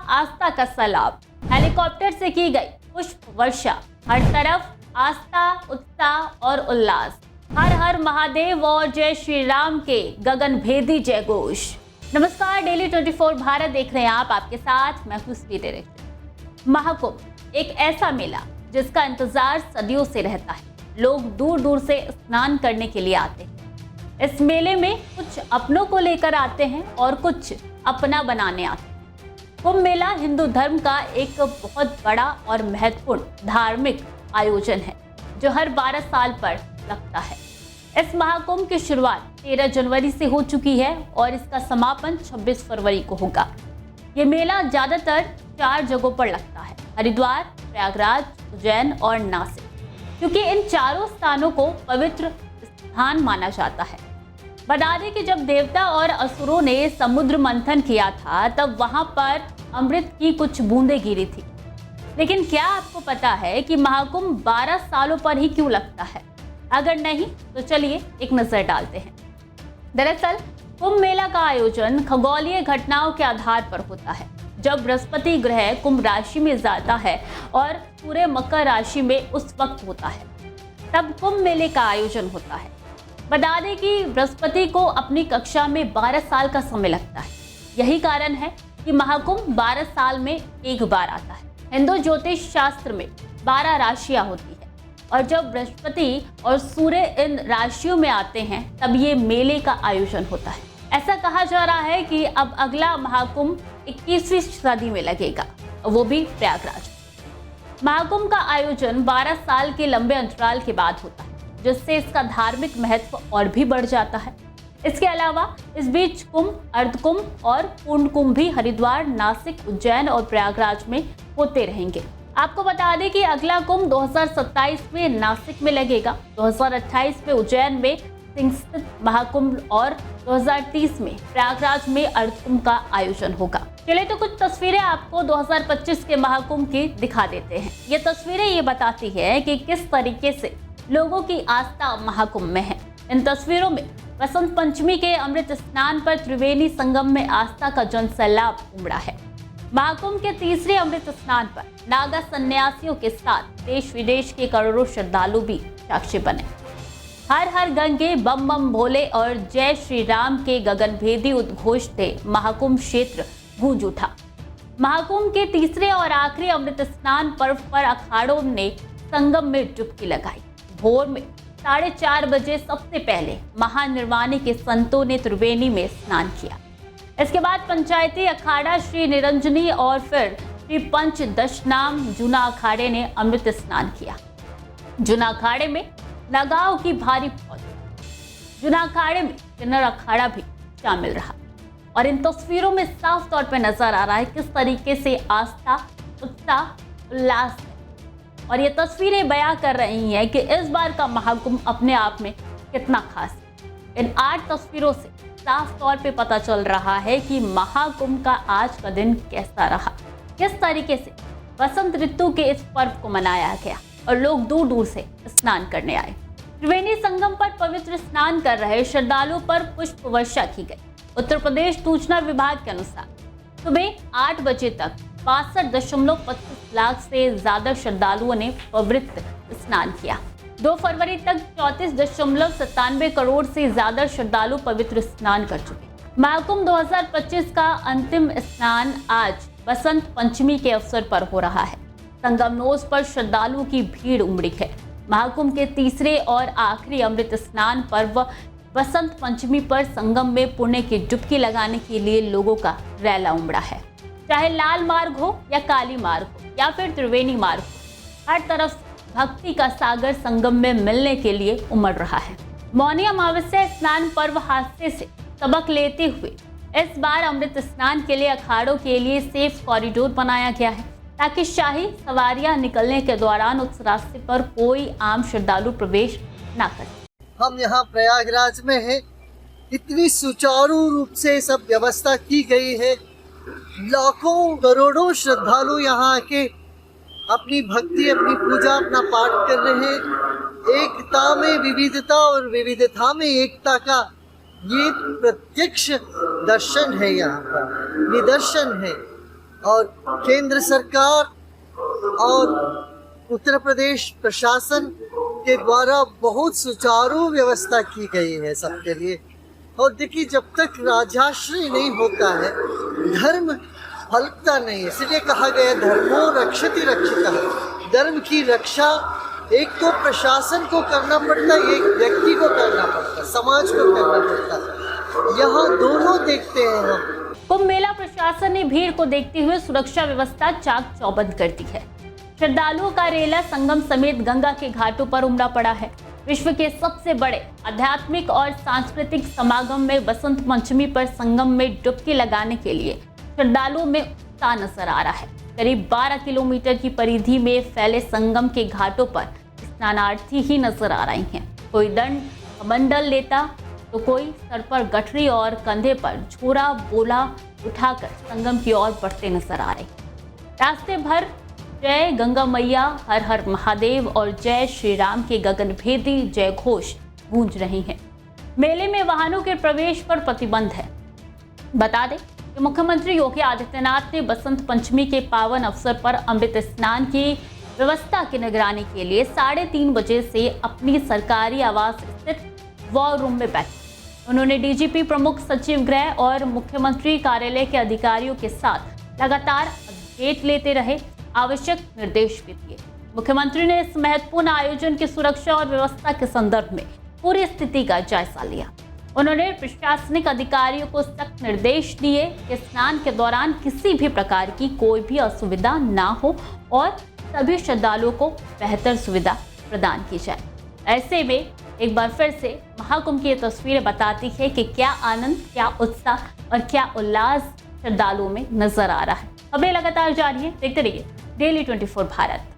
आस्था का सैलाब, हेलीकॉप्टर से की गई पुष्प वर्षा, हर तरफ आस्था, उत्साह और उल्लास। हर हर महादेव और जय श्री राम के गगनभेदी जय घोष। नमस्कार, डेली 24 भारत देख रहे हैं आप, आपके साथ मैं खुशी दे रही हूं। महाकुंभ एक ऐसा मेला जिसका इंतजार सदियों से रहता है। लोग दूर दूर से स्नान करने के लिए आते हैं। इस मेले में कुछ अपनों को लेकर आते हैं और कुछ अपना बनाने आते हैं। कुंभ मेला हिंदू धर्म का एक बहुत बड़ा और महत्वपूर्ण धार्मिक आयोजन है जो हर 12 साल पर लगता है। इस महाकुंभ की शुरुआत 13 जनवरी से हो चुकी है और इसका समापन 26 फरवरी को होगा। ये मेला ज्यादातर 4 जगहों पर लगता है: हरिद्वार, प्रयागराज, उज्जैन और नासिक, क्योंकि इन चारों स्थानों को पवित्र स्थान माना जाता है। बता दें कि जब देवता और असुरों ने समुद्र मंथन किया था तब वहां पर अमृत की कुछ बूंदें गिरी थी। लेकिन क्या आपको पता है कि महाकुंभ 12 सालों पर ही क्यों लगता है? अगर नहीं तो चलिए एक नजर डालते हैं। दरअसल कुंभ मेला का आयोजन खगोलीय घटनाओं के आधार पर होता है। जब बृहस्पति ग्रह कुंभ राशि में जाता है और सूर्य मकर राशि में उस वक्त होता है, तब कुंभ मेले का आयोजन होता है। बता दें कि बृहस्पति को अपनी कक्षा में 12 साल का समय लगता है। यही कारण है कि महाकुंभ 12 साल में एक बार आता है। हिंदू ज्योतिष शास्त्र में 12 राशियां होती है और जब बृहस्पति और सूर्य इन राशियों में आते हैं तब ये मेले का आयोजन होता है। ऐसा कहा जा रहा है कि अब अगला महाकुंभ 21वीं सदी में लगेगा, वो भी प्रयागराज। महाकुंभ का आयोजन 12 साल के लंबे अंतराल के बाद होता है, जिससे इसका धार्मिक महत्व और भी बढ़ जाता है। इसके अलावा इस बीच कुंभ, अर्धकुंभ और पूर्ण कुंभ भी हरिद्वार, नासिक, उज्जैन और प्रयागराज में होते रहेंगे। आपको बता दें कि अगला कुंभ 2027 में नासिक में लगेगा, 2028 में उज्जैन में सिंहस्थित महाकुंभ और 2030 में प्रयागराज में अर्धकुंभ का आयोजन होगा। चलिए तो कुछ तस्वीरें आपको 2025 के महाकुंभ की दिखा देते हैं। ये तस्वीरें ये बताती है कि किस तरीके से लोगों की आस्था महाकुंभ में है। इन तस्वीरों में बसंत पंचमी के अमृत स्नान पर त्रिवेणी संगम में आस्था का जनसैलाब उमड़ा है। महाकुंभ के तीसरे अमृत स्नान पर नागा सन्यासियों के साथ देश विदेश के करोड़ों श्रद्धालु भी साक्षी बने। हर हर गंगे बम बम भोले और जय श्री राम के गगनभेदी उद्घोष से महाकुंभ क्षेत्र गूंज उठा। महाकुंभ के तीसरे और आखिरी अमृत स्नान पर्व पर अखाड़ों ने संगम में डुबकी लगाई। भोर में 4:30 बजे सबसे पहले महानिर्वाणी के संतों ने त्रिवेणी में स्नान किया। इसके बाद पंचायती अखाड़ा श्री निरंजनी और फिर श्री पंच दशनाम जूना अखाड़े ने अमृत स्नान किया। जूना अखाड़े में नगाओं की भारी फौज, जूना अखाड़े में किन्नर अखाड़ा भी शामिल रहा और इन तस्वीरों में साफ तौर पर नजर आ रहा है किस तरीके से आस्था, उत्साह, उल्लास है। और ये तस्वीरें बयां कर रही हैं कि इस बार का महाकुंभ अपने आप में कितना खास है। इन 8 तस्वीरों से साफ तौर पे पता चल रहा है कि महाकुंभ का आज का दिन कैसा रहा, किस तरीके से बसंत ऋतु के इस पर्व को मनाया गया और लोग दूर दूर से स्नान करने आए। त्रिवेणी संगम पर पवित्र स्नान कर रहे श्रद्धालुओं पर पुष्प वर्षा की गई। उत्तर प्रदेश सूचना विभाग के अनुसार सुबह 8 बजे तक 62.25 लाख से ज्यादा श्रद्धालुओं ने पवित्र स्नान किया। 2 फरवरी तक 34.97 करोड़ से ज्यादा श्रद्धालु पवित्र स्नान कर चुके। महाकुंभ 2025 का अंतिम स्नान आज बसंत पंचमी के अवसर पर हो रहा है। संगमनोज पर श्रद्धालुओं की भीड़ उमड़ी है। महाकुंभ के तीसरे और आखिरी अमृत स्नान पर्व बसंत पंचमी पर संगम में पुण्य की डुबकी लगाने के लिए लोगों का रैला उमड़ा है। चाहे लाल मार्ग हो या काली मार्ग हो या फिर त्रिवेणी मार्ग हो, हर तरफ भक्ति का सागर संगम में मिलने के लिए उमड़ रहा है। मौनी अमावस्या स्नान पर्व हादसे से सबक लेते हुए इस बार अमृत स्नान के लिए अखाड़ों के लिए सेफ कॉरिडोर बनाया गया है ताकि शाही सवारियां निकलने के दौरान उस रास्ते पर कोई आम श्रद्धालु प्रवेश न कर सके। हम यहाँ प्रयागराज में हैं। इतनी सुचारू रूप से सब व्यवस्था की गई है। लाखों करोड़ों श्रद्धालु यहाँ आके अपनी भक्ति, अपनी पूजा, अपना पाठ कर रहे हैं। एकता में विविधता और विविधता में एकता का ये प्रत्यक्ष दर्शन है, यहाँ पर निदर्शन है। और केंद्र सरकार और उत्तर प्रदेश प्रशासन के द्वारा बहुत सुचारू व्यवस्था की गई है सबके लिए। और देखिए, जब तक राजाश्रय नहीं होता है धर्म फलता नहीं है। इसलिए कहा गया धर्मो रक्षति रक्षिता। धर्म की रक्षा एक तो प्रशासन को करना पड़ता है, एक व्यक्ति को करना पड़ता है, समाज को करना पड़ता है। यहाँ दोनों देखते हैं हम। कुंभ मेला प्रशासन ने भीड़ को देखते हुए सुरक्षा व्यवस्था चाक चौबंद कर दी है। श्रद्धालुओं का रेला संगम समेत गंगा के घाटों पर उमड़ा पड़ा है। विश्व के सबसे बड़े आध्यात्मिक और सांस्कृतिक समागम में बसंत पंचमी पर संगम में डुबकी लगाने के लिए श्रद्धालुओं में उत्साह नजर आ रहा है। करीब 12 किलोमीटर की परिधि में फैले संगम के घाटों पर स्नानार्थी ही नजर आ रहे हैं। कोई दंड कमंडल लेता तो कोई सर पर गठरी और कंधे पर झोरा बोला उठाकर संगम की ओर बढ़ते नजर आ रहे हैं। रास्ते भर जय गंगा मैया, हर हर महादेव और जय श्री राम के गगनभेदी जय घोष गूंज रही हैं। मेले में वाहनों के प्रवेश पर प्रतिबंध है। बता दें कि मुख्यमंत्री योगी आदित्यनाथ ने बसंत पंचमी के पावन अवसर पर अमृत स्नान की व्यवस्था की निगरानी के लिए 3:30 बजे से अपनी सरकारी आवास स्थित वॉर रूम में बैठे। उन्होंने डीजीपी, प्रमुख सचिव गृह और मुख्यमंत्री कार्यालय के अधिकारियों के साथ लगातार अपडेट लेते रहे, आवश्यक निर्देश भी दिए। मुख्यमंत्री ने इस महत्वपूर्ण आयोजन की सुरक्षा और व्यवस्था के संदर्भ में पूरी स्थिति का जायजा लिया। उन्होंने प्रशासनिक अधिकारियों को सख्त निर्देश दिए कि स्नान के दौरान किसी भी प्रकार की कोई भी असुविधा ना हो और सभी श्रद्धालुओं को बेहतर सुविधा प्रदान की जाए। ऐसे में एक बार फिर से महाकुंभ की ये तस्वीरें बताती है कि क्या आनंद, क्या उत्साह और क्या उल्लास श्रद्धालुओं में नजर आ रहा है। खबरें लगातार जारी है, देखते रहिए डेली 24 भारत।